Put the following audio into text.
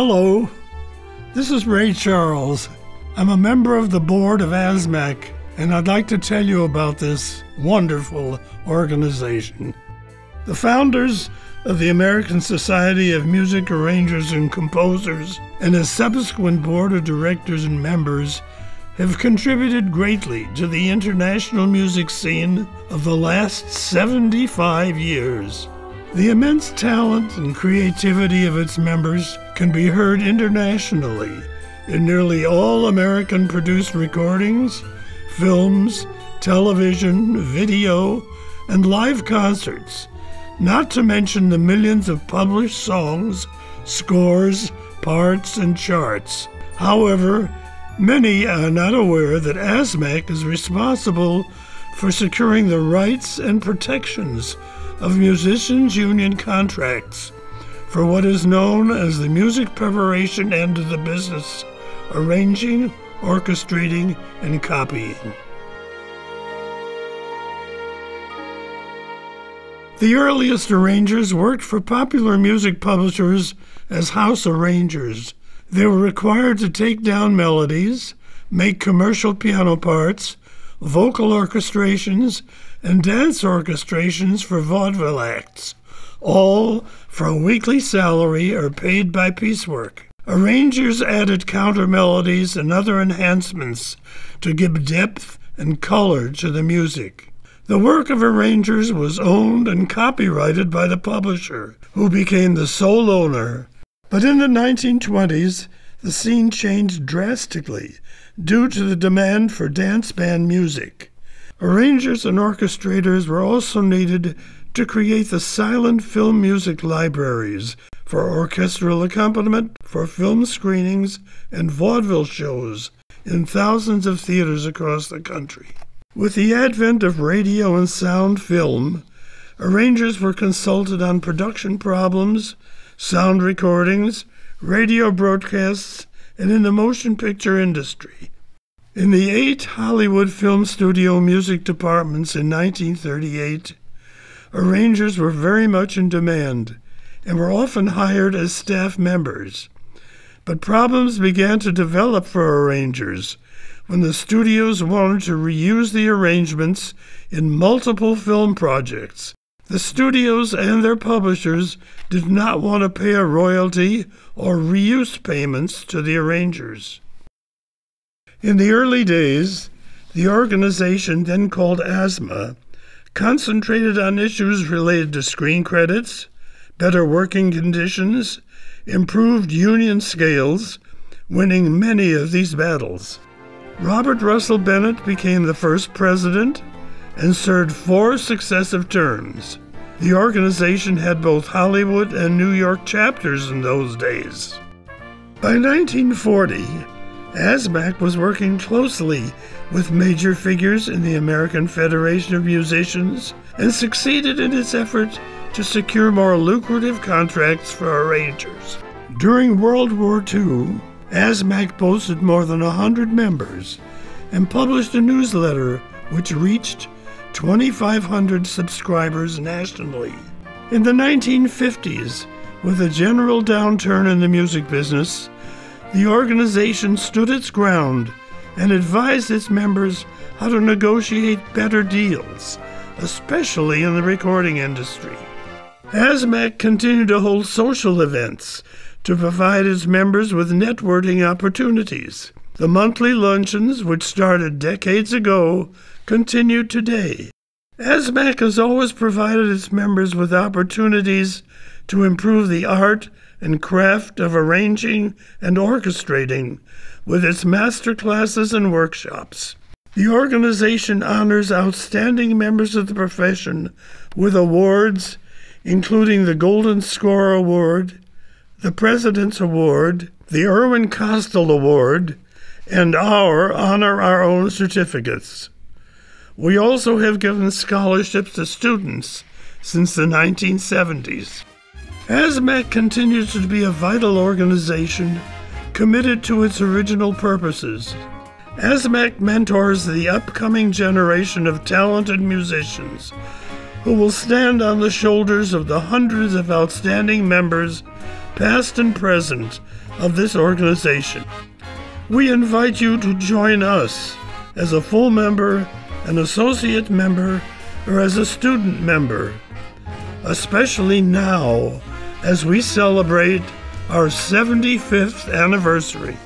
Hello, this is Ray Charles. I'm a member of the board of ASMAC, and I'd like to tell you about this wonderful organization. The founders of the American Society of Music Arrangers and Composers and a subsequent board of directors and members have contributed greatly to the international music scene of the last 75 years. The immense talent and creativity of its members can be heard internationally in nearly all American-produced recordings, films, television, video, and live concerts, not to mention the millions of published songs, scores, parts, and charts. However, many are not aware that ASMAC is responsible for securing the rights and protections of musicians' union contracts for what is known as the music preparation end of the business, arranging, orchestrating, and copying. The earliest arrangers worked for popular music publishers as house arrangers. They were required to take down melodies, make commercial piano parts, vocal orchestrations, and dance orchestrations for vaudeville acts, all for a weekly salary or paid by piecework. Arrangers added counter melodies and other enhancements to give depth and color to the music. The work of arrangers was owned and copyrighted by the publisher, who became the sole owner. But in the 1920s, the scene changed drastically due to the demand for dance band music. Arrangers and orchestrators were also needed to create the silent film music libraries for orchestral accompaniment, for film screenings, and vaudeville shows in thousands of theaters across the country. With the advent of radio and sound film, arrangers were consulted on production problems, sound recordings, radio broadcasts, and in the motion picture industry. In the 8 Hollywood film studio music departments in 1938, arrangers were very much in demand and were often hired as staff members. But problems began to develop for arrangers when the studios wanted to reuse the arrangements in multiple film projects. The studios and their publishers did not want to pay a royalty or reuse payments to the arrangers. In the early days, the organization, then called ASMA, concentrated on issues related to screen credits, better working conditions, improved union scales, winning many of these battles. Robert Russell Bennett became the first president and served 4 successive terms. The organization had both Hollywood and New York chapters in those days. By 1940, ASMAC was working closely with major figures in the American Federation of Musicians and succeeded in its effort to secure more lucrative contracts for arrangers. During World War II, ASMAC boasted more than 100 members and published a newsletter which reached 2,500 subscribers nationally. In the 1950s, with a general downturn in the music business, the organization stood its ground and advised its members how to negotiate better deals, especially in the recording industry. ASMAC continued to hold social events to provide its members with networking opportunities. The monthly luncheons, which started decades ago, continue today. ASMAC has always provided its members with opportunities to improve the art and craft of arranging and orchestrating with its master classes and workshops. The organization honors outstanding members of the profession with awards, including the Golden Score Award, the President's Award, the Irwin Costal Award, and our Honor Our Own certificates. We also have given scholarships to students since the 1970s. ASMAC continues to be a vital organization committed to its original purposes. ASMAC mentors the upcoming generation of talented musicians who will stand on the shoulders of the hundreds of outstanding members past and present, of this organization. We invite you to join us as a full member, an associate member, or as a student member, especially now as we celebrate our 75th anniversary.